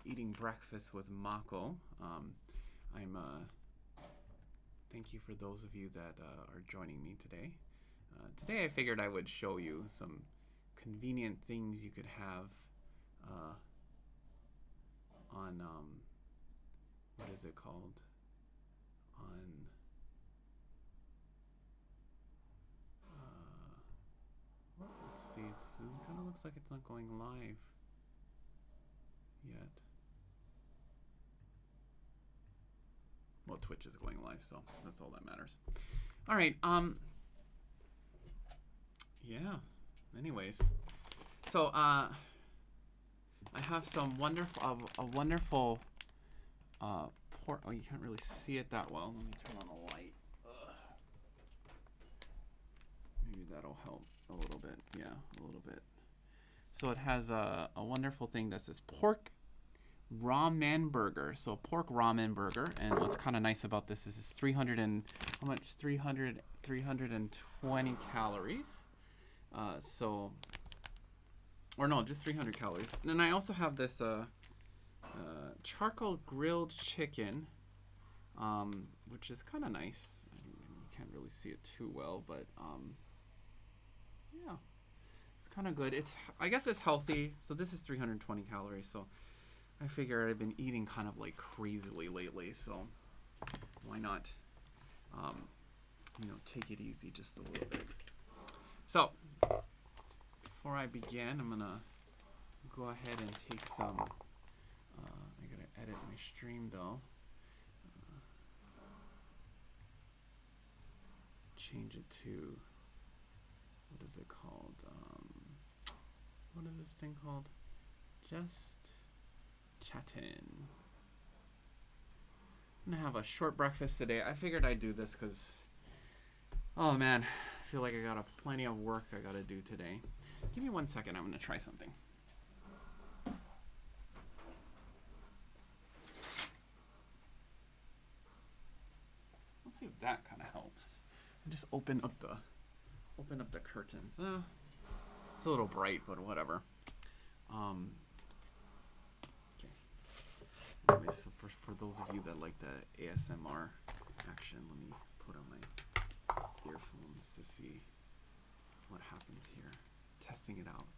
eating breakfast with Mako. I'm thank you for those of you that are joining me today. Today I figured I would show you some convenient things you could have on what is it called? On let's see. It kind of looks like it's not going live yet. Well, Twitch is going live, so that's all that matters. All right. Yeah. Anyways, so I have some wonderful, a wonderful pork. Oh, you can't really see it that well. Let me turn on the light. Maybe that'll help a little bit. Yeah, a little bit. So it has a wonderful thing that says pork ramen burger. So pork ramen burger, and what's kind of nice about this is it's 300 and how much? 320 calories. So, or no, just 300 calories. And then I also have this charcoal grilled chicken, which is kind of nice. You can't really see it too well, but yeah, it's kind of good. I guess it's healthy. So this is 320 calories. So I figure I've been eating kind of like crazily lately, so why not, take it easy just a little bit. So before I begin, I'm gonna go ahead and take some. I gotta edit my stream though. Change it to what is it called? What is this thing called? Just chatting. I'm gonna have a short breakfast today. I figured I'd do this because, oh man, I feel like I got plenty of work I gotta do today. Give me 1 second. I'm gonna try something. Let's see if that kind of helps. I just open up the curtains. It's a little bright, but whatever. Anyways, so for those of you that like the ASMR action, let me put on my earphones to see what happens here. Testing it out.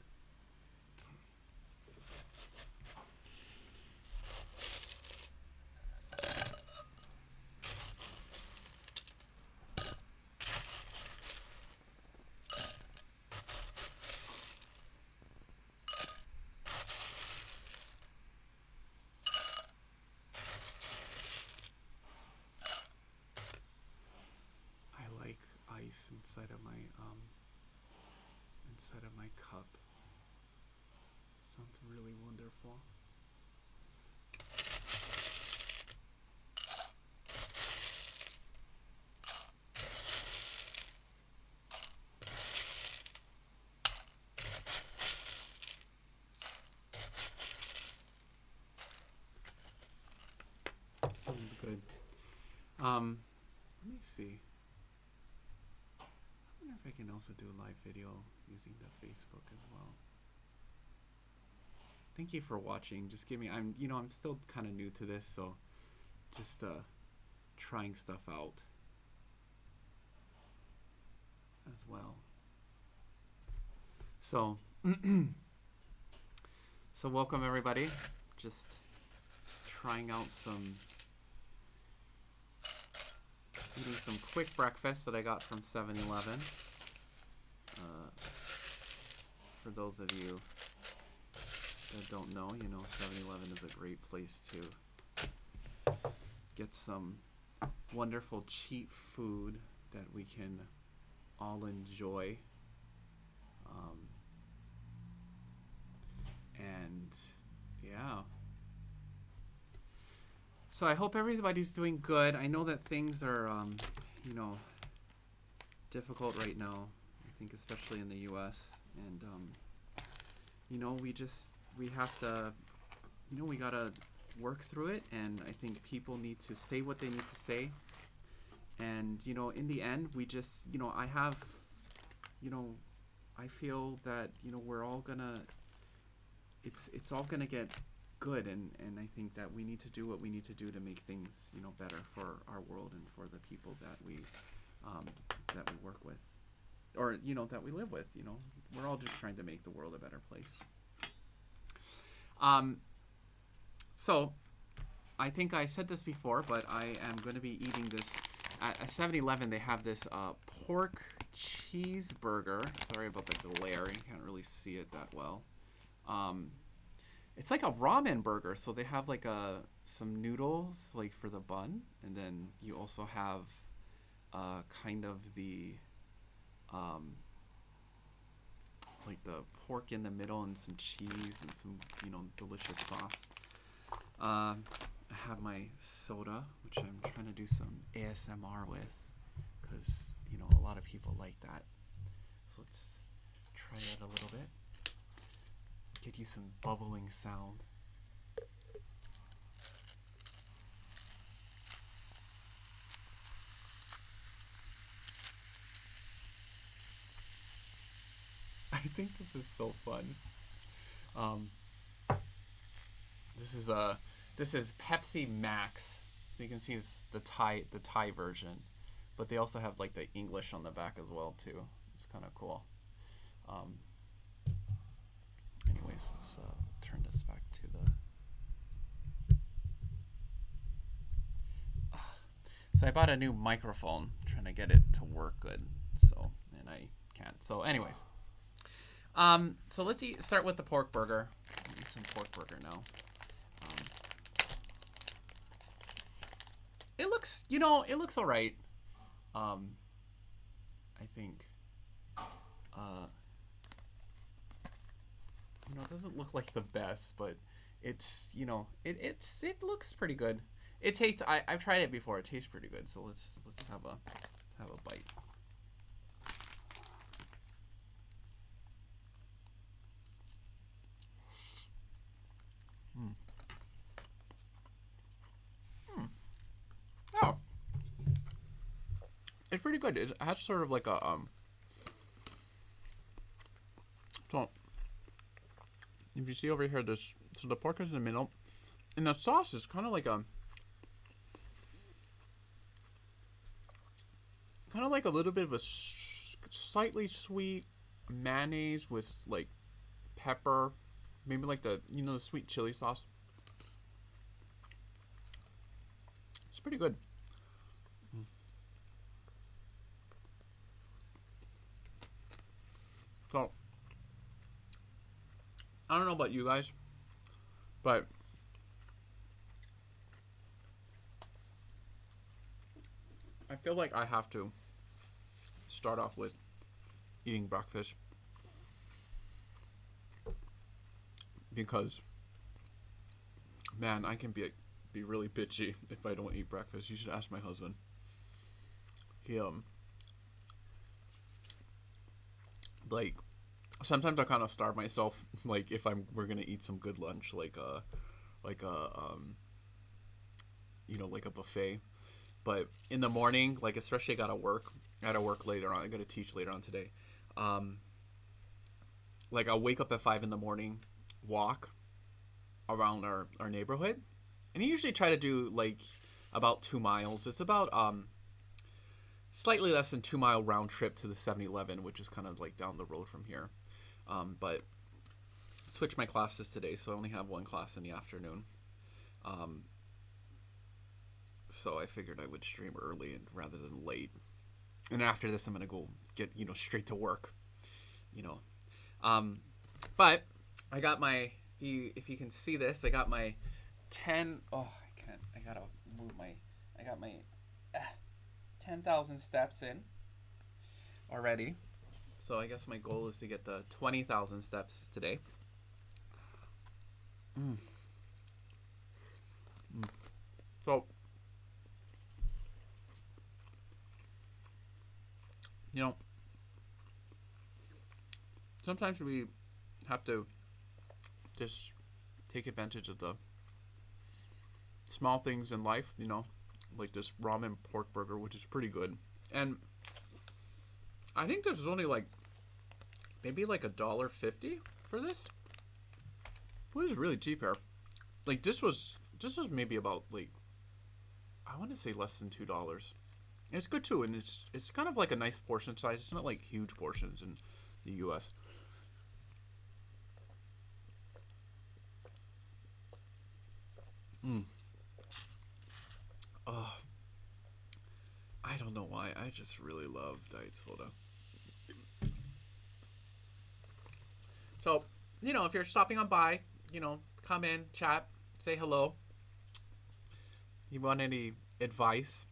Inside of my cup. Sounds really wonderful. Sounds good. Let me see. I wonder if I can also do a live video using the Facebook as well. Thank you for watching. Just give me, I'm still kind of new to this, so just trying stuff out as well. So, so welcome everybody. Just trying out eating some quick breakfast that I got from 7-Eleven. For those of you that don't know, 7-Eleven is a great place to get some wonderful cheap food that we can all enjoy. And yeah. So I hope everybody's doing good. I know that things are, difficult right now. I think especially in the U.S. And, we have to, we gotta work through it. And I think people need to say what they need to say. And, in the end, we just, I feel that, we're all gonna, it's all gonna get good, and I think that we need to do what we need to do to make things, better for our world and for the people um, that we work with, or that we live with. We're all just trying to make the world a better place. So I think I said this before, but I am going to be eating this at 7-Eleven. They have this pork cheeseburger. Sorry about the glare, you can't really see it that well. It's like a ramen burger, so they have like some noodles like for the bun, and then you also have kind of the like the pork in the middle and some cheese and some delicious sauce. I have my soda, which I'm trying to do some ASMR with, because a lot of people like that. So let's try that a little bit. Get you some bubbling sound. I think this is so fun. This is Pepsi Max, so you can see it's the Thai version, but they also have like the English on the back as well too. It's kind of cool. Anyways, let's turn this back to the. So I bought a new microphone, trying to get it to work good. And I can't. So anyways, so let's start with the pork burger. Eat some pork burger now. It looks, it looks all right. I think, it doesn't look like the best, but it's, it looks pretty good. It tastes. I've tried it before. It tastes pretty good. So let's have a bite. Oh, it's pretty good. It has sort of like a So if you see over here, so the pork is in the middle, and the sauce is kind of like a little bit of a slightly sweet mayonnaise with like pepper, maybe like the the sweet chili sauce. It's pretty good. So I don't know about you guys, but I feel like I have to start off with eating breakfast, because man, I can be really bitchy if I don't eat breakfast. You should ask my husband. He like sometimes I kind of starve myself, like if we're gonna eat some good lunch, like a like a buffet. But in the morning, like especially I gotta work later on. I gotta teach later on today. Like I'll wake up at 5 in the morning, walk around our neighborhood, and I usually try to do like about 2 miles. It's about slightly less than 2 mile round trip to the 7-Eleven, which is kind of like down the road from here. But switch my classes today, so I only have one class in the afternoon. So I figured I would stream early and rather than late. And after this, I'm gonna go get straight to work. But I got my. If you can see this, I got my 10. Oh, I can't. I gotta move my. I got my 10,000 steps in already. So I guess my goal is to get the 20,000 steps today. So, sometimes we have to just take advantage of the small things in life, like this ramen pork burger, which is pretty good. And I think this is only like maybe like $1.50 for this. Food is really cheap here. Like this was maybe about like I want to say less than $2. It's good too, and it's kind of like a nice portion size. It's not like huge portions in the U.S. Mm. Oh, I don't know why. I just really love diet soda. So, if you're stopping on by, come in, chat, say hello. You want any advice?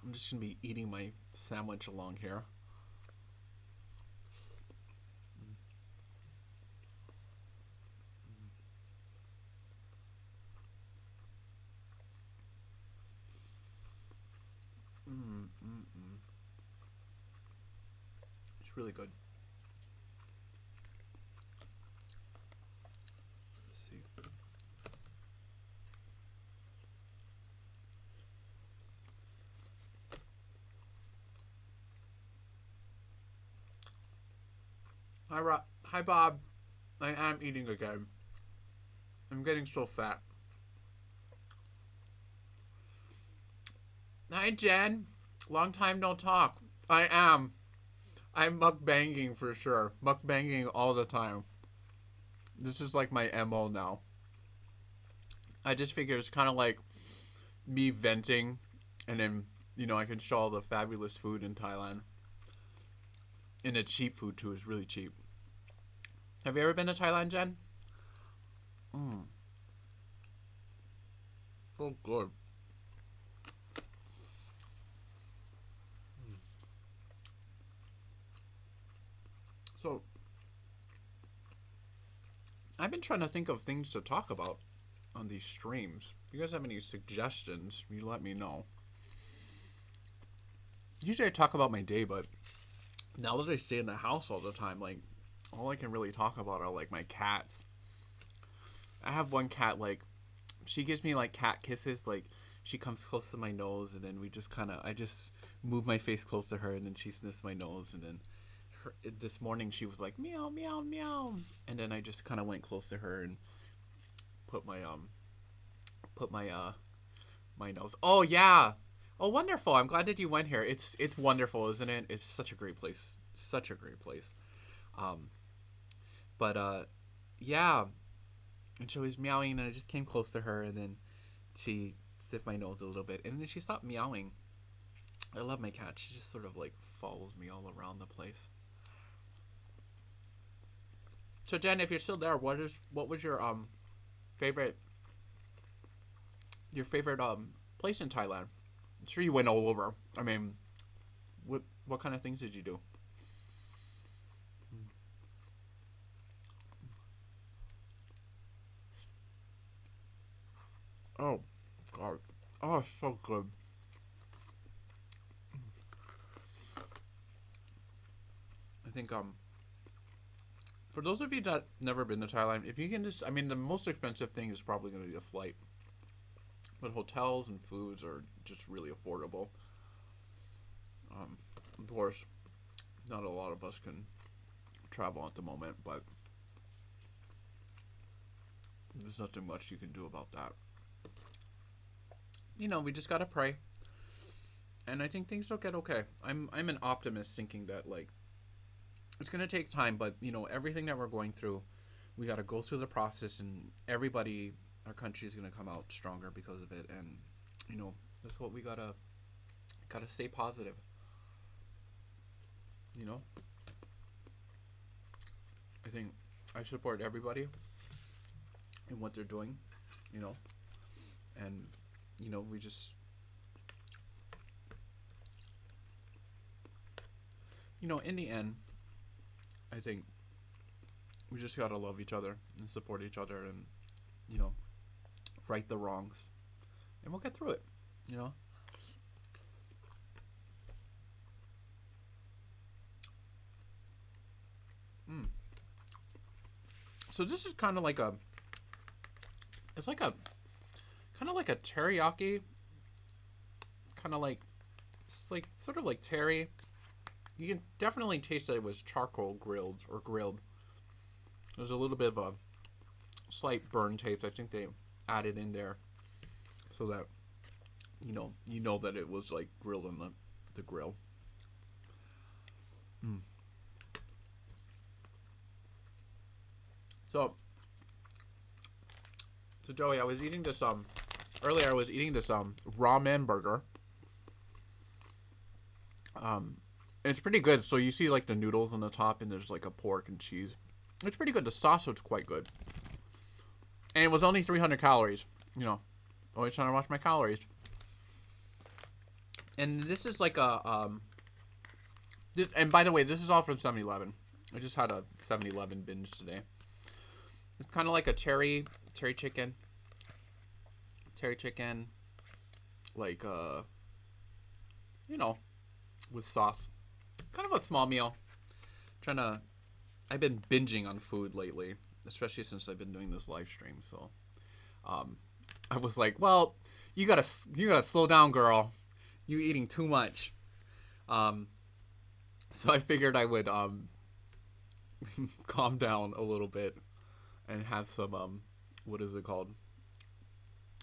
I'm just gonna be eating my sandwich along here. Mm, mm, mm. It's really good. Let's see. Hi, Bob. I am eating again. I'm getting so fat. Hi, Jen. Long time no talk. I am. I'm mukbanging for sure. Mukbanging all the time. This is like my MO now. I just figure it's kind of like me venting, and then, I can show all the fabulous food in Thailand. And the cheap food, too, is really cheap. Have you ever been to Thailand, Jen? Mm. So good. So, I've been trying to think of things to talk about on these streams. If you guys have any suggestions, you let me know. Usually I talk about my day, but now that I stay in the house all the time, like, all I can really talk about are, like, my cats. I have one cat, like, she gives me, like, cat kisses. Like, she comes close to my nose, and then I just move my face close to her, and then she sniffs my nose, and then this morning she was like, meow, meow, meow. And then I just kind of went close to her and put my nose. Oh, yeah. Oh, wonderful. I'm glad that you went here. It's wonderful, isn't it? It's such a great place. Such a great place. Um, but yeah. And she was meowing, and I just came close to her, and then she sniffed my nose a little bit, and then she stopped meowing. I love my cat. She just sort of like follows me all around the place. So Jen, if you're still there, what was favorite your favorite place in Thailand? I'm sure you went all over. I mean, what kind of things did you do? Oh, God. Oh, so good. I think for those of you that never been to Thailand, if you can just, I mean, the most expensive thing is probably going to be the flight, but hotels and foods are just really affordable. Of course, not a lot of us can travel at the moment, but there's nothing much you can do about that. We just gotta pray, and I think things will get okay. I'm an optimist, thinking that like it's gonna take time, but everything that we're going through, we gotta go through the process, and everybody, our country is gonna come out stronger because of it, and that's what we gotta stay positive. You know, I think I support everybody in what they're doing. You know, and we just in the end, I think we just gotta love each other and support each other, and you know right the wrongs, and we'll get through it. You know. Mm. So this is kind of like a. It's like a kind of like a teriyaki. Kind of like it's like sort of like terry. You can definitely taste that it was charcoal grilled or grilled. There's a little bit of a slight burn taste. I think they added in there so that you know that it was like grilled on the grill. Mm. So Joey, I was eating this earlier. I was eating this ramen burger. It's pretty good. So you see like the noodles on the top, and there's like a pork and cheese. It's pretty good. The sauce was quite good, and it was only 300 calories. You know, always trying to watch my calories. And this is like a and by the way, this is all from 7-Eleven. I just had a 7-Eleven binge today. It's kind of like a cherry chicken, like with sauce. Kind of a small meal. I've been binging on food lately, especially since I've been doing this live stream. So, I was like, well, you gotta slow down, girl. You eating too much. So I figured I would calm down a little bit and have some what is it called?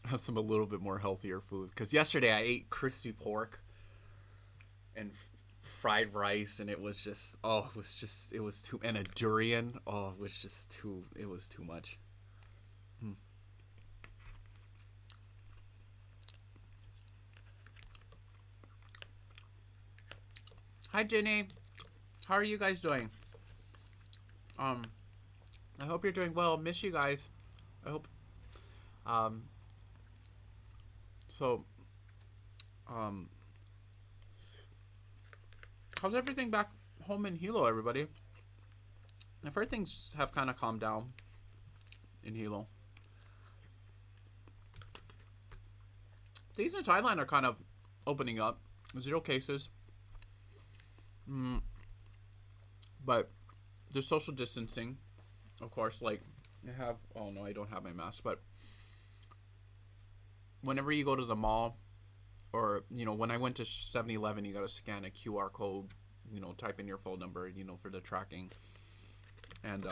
Have some a little bit more healthier food. Because yesterday I ate crispy pork and fried rice, and it was too, and a durian. Oh, it was too much. Hi, Jenny. How are you guys doing? I hope you're doing well. Miss you guys. I hope. So, how's everything back home in Hilo, everybody? I've heard things have kind of calmed down in Hilo. Things in Thailand are kind of opening up. 0 cases. But there's social distancing, of course. Like, oh no, I don't have my mask, but whenever you go to the mall, or, when I went to 7-Eleven, you got to scan a QR code, type in your phone number, for the tracking. And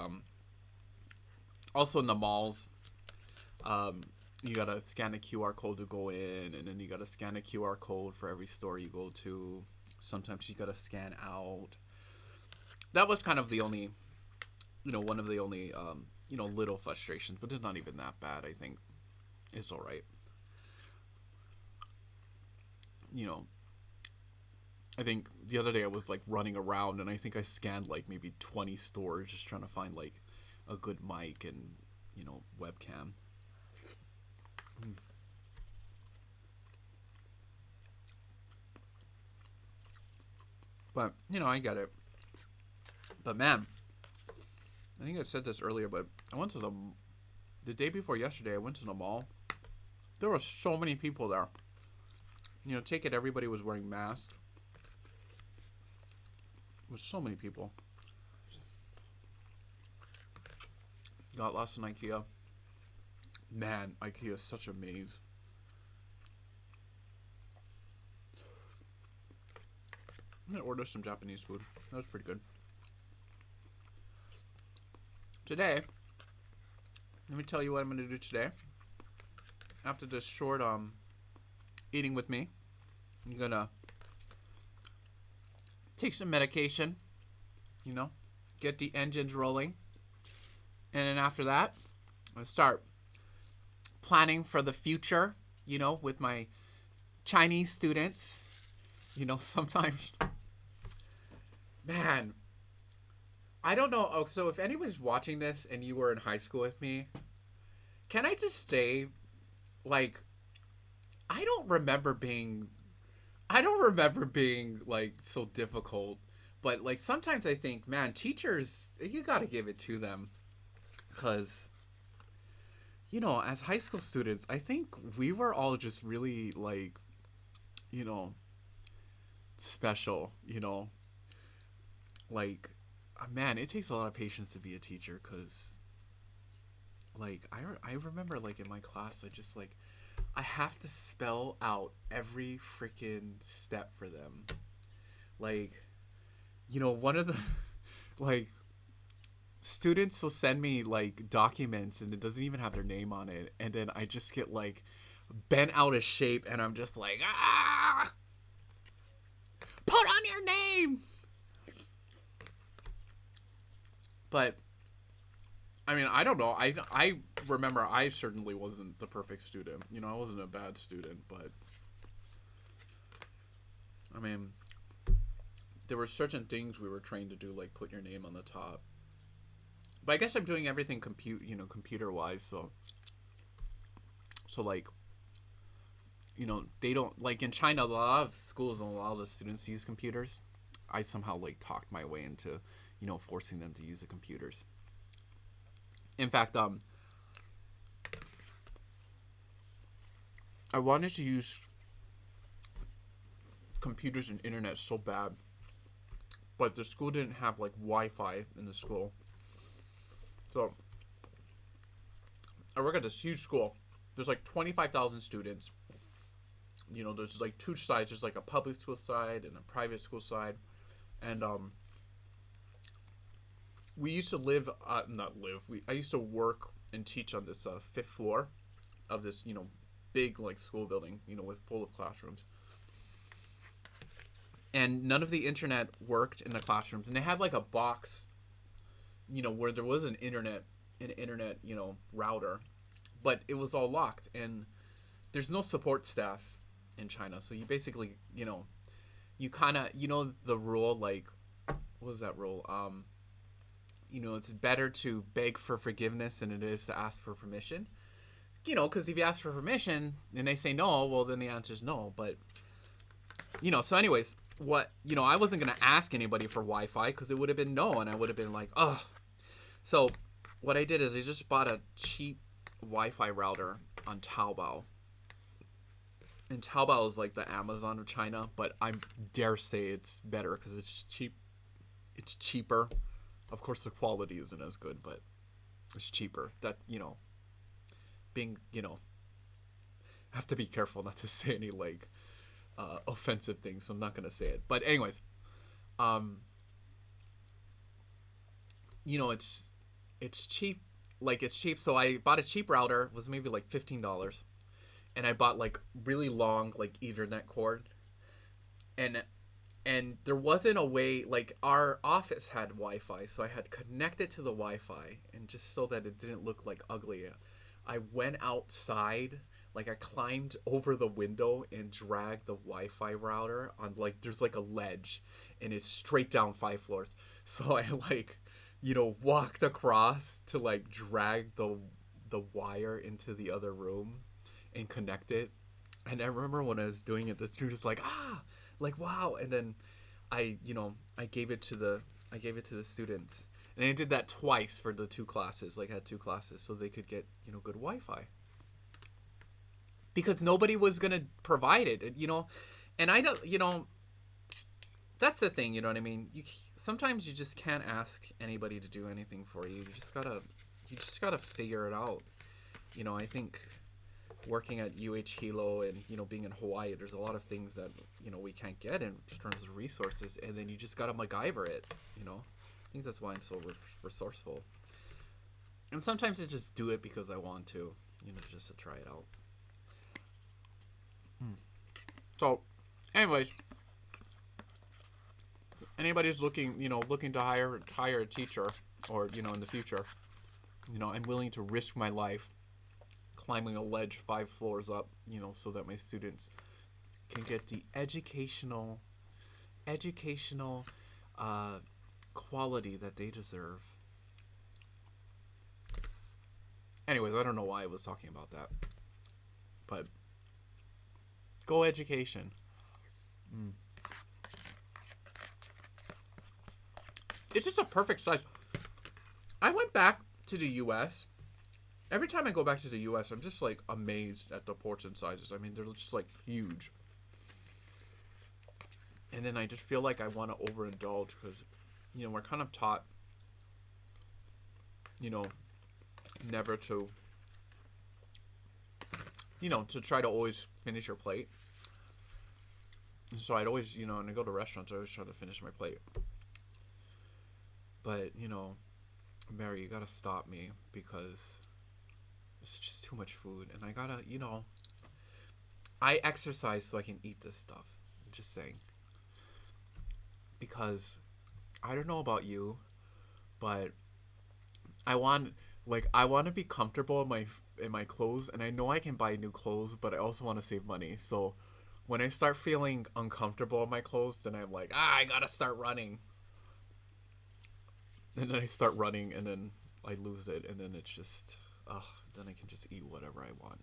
also in the malls, you got to scan a QR code to go in, and then you got to scan a QR code for every store you go to. Sometimes you got to scan out. That was kind of the only, one of the only, little frustrations, but it's not even that bad, I think. It's all right. I think the other day I was like running around, and I think I scanned like maybe 20 stores just trying to find like a good mic and, webcam. But, I get it. But man, I think I said this earlier, but I went to the day before yesterday, I went to the mall. There were so many people there. Take it, everybody was wearing masks. There was so many people. Got lost in IKEA. Man, IKEA is such a maze. I'm gonna order some Japanese food. That was pretty good. Today, let me tell you what I'm gonna do today. After this short eating with me, I'm gonna take some medication, get the engines rolling, and then after that, I'll start planning for the future, with my Chinese students. Sometimes, man, I don't know. Oh, so if anyone's watching this and you were in high school with me, can I just say, like, I don't remember being like so difficult, but like sometimes I think, man, teachers, you gotta give it to them, because as high school students, I think we were all just really like, special, like, man, it takes a lot of patience to be a teacher, because like I remember like in my class, I have to spell out every freaking step for them. Like, one of the like, students will send me like documents and it doesn't even have their name on it, and then I just get like bent out of shape, and I'm just like, put on your name. But I mean, I don't know. I remember I certainly wasn't the perfect student. You know, I wasn't a bad student, but I mean, there were certain things we were trained to do, like put your name on the top. But I guess I'm doing everything computer wise. So like, they don't, like in China. A lot of schools and a lot of the students use computers. I somehow like talked my way into, forcing them to use the computers. In fact, I wanted to use computers and internet so bad, but the school didn't have like Wi-Fi in the school. So I work at this huge school. There's like 25,000 students. There's like two sides. There's like a public school side and a private school side, and we used to live, not live. I used to work and teach on this fifth floor of this, big like school building, with full of classrooms. And none of the internet worked in the classrooms, and they had like a box, where there was an internet, router, but it was all locked, and there's no support staff in China, so you basically, you kind of, the rule, like, what was that rule? It's better to beg for forgiveness than it is to ask for permission. Because if you ask for permission and they say no, well, then the answer is no. But, so anyways, I wasn't going to ask anybody for Wi-Fi because it would have been no. And I would have been like, oh. So what I did is I just bought a cheap Wi-Fi router on Taobao. And Taobao is like the Amazon of China, but I dare say it's better because it's cheap. It's cheaper. Of course, the quality isn't as good, but it's cheaper. That, being, I have to be careful not to say any, like, offensive things, so I'm not going to say it. But anyways, it's cheap. Like, it's cheap. So I bought a cheap router. It was maybe like $15. And I bought, like, really long, like, Ethernet cord. And there wasn't a way, like, our office had Wi-Fi, so I had connected to the Wi-Fi, and just so that it didn't look, like, ugly, I went outside, like, I climbed over the window and dragged the Wi-Fi router on, like, there's, like, a ledge, and it's straight down 5 floors. So I, like, walked across to, like, drag the wire into the other room and connect it. And I remember when I was doing it, the student was like, like, wow. And then I gave it to the students, and I did that twice for the 2 classes. Like, I had 2 classes so they could get, good Wi-Fi, because nobody was going to provide it, and I don't, that's the thing, you know what I mean? Sometimes you just can't ask anybody to do anything for you. You just gotta figure it out. I think working at Hilo and being in Hawaii, there's a lot of things that we can't get in terms of resources, and then you just gotta MacGyver it. I think that's why I'm so resourceful. And sometimes I just do it because I want to, just to try it out. So, anyways, anybody's looking to hire a teacher, or in the future, I'm willing to risk my life climbing a ledge 5 floors up, so that my students can get the educational quality that they deserve. Anyways, I don't know why I was talking about that, but go education. It's just a perfect size. I went back to the U.S. Every time I go back to the U.S., I'm just, like, amazed at the portion sizes. I mean, they're just, like, huge. And then I just feel like I want to overindulge because, we're kind of taught, never to, to try to always finish your plate. So I'd always, when I go to restaurants, I always try to finish my plate. But, Mary, you gotta stop me because it's just too much food, and I gotta, I exercise so I can eat this stuff. I'm just saying. Because I don't know about you, but I want I want to be comfortable in my clothes, and I know I can buy new clothes, but I also want to save money. So when I start feeling uncomfortable in my clothes, then I'm like, I gotta start running. And then I start running, and then I lose it, and then it's just, then I can just eat whatever I want.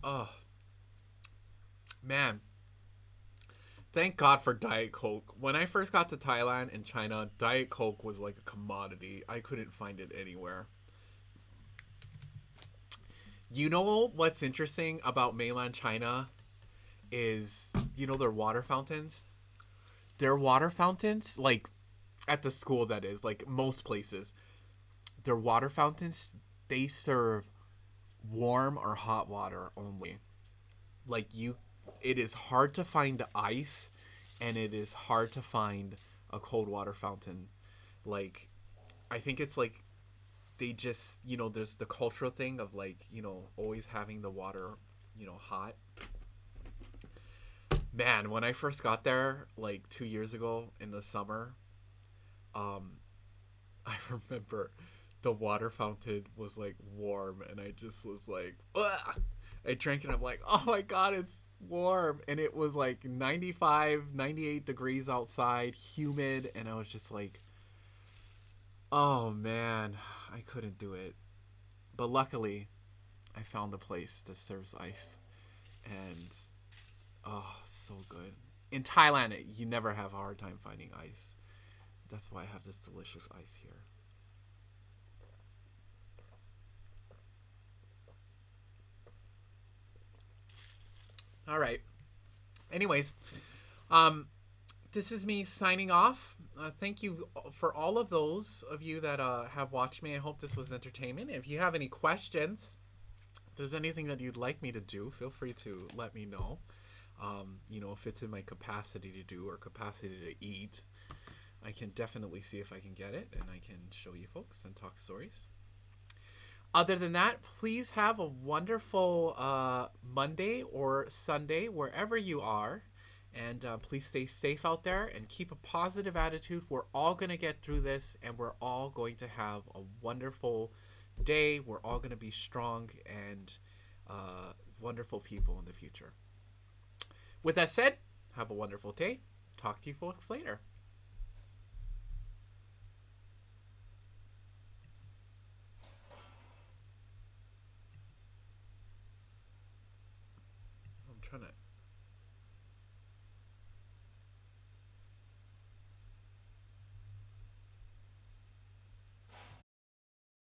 Oh, man. Thank God for Diet Coke. When I first got to Thailand and China, Diet Coke was like a commodity. I couldn't find it anywhere. You know what's interesting about mainland China is, their water fountains? Their water fountains, like at the school that is, like most places, their water fountains, they serve warm or hot water only. Like it is hard to find ice, and it is hard to find a cold water fountain. Like I think it's like they just, there's the cultural thing of like, always having the water, hot. Man, when I first got there like 2 years ago in the summer, um I remember the water fountain was like warm, and I just was like, ugh! I drank it. I'm like, oh my God, it's warm. And it was like 95, 98 degrees outside, humid. And I was just like, oh man, I couldn't do it. But luckily, I found a place that serves ice. And oh, so good. In Thailand, you never have a hard time finding ice. That's why I have this delicious ice here. All right. Anyways, um, this is me signing off. Thank you for all of those of you that have watched me. I hope this was entertainment. If you have any questions, if there's anything that you'd like me to do, feel free to let me know. If it's in my capacity to do or capacity to eat, I can definitely see if I can get it, and I can show you folks and talk stories. Other than that, please have a wonderful Monday or Sunday, wherever you are. And please stay safe out there and keep a positive attitude. We're all going to get through this, and we're all going to have a wonderful day. We're all going to be strong and wonderful people in the future. With that said, have a wonderful day. Talk to you folks later. I'm trying to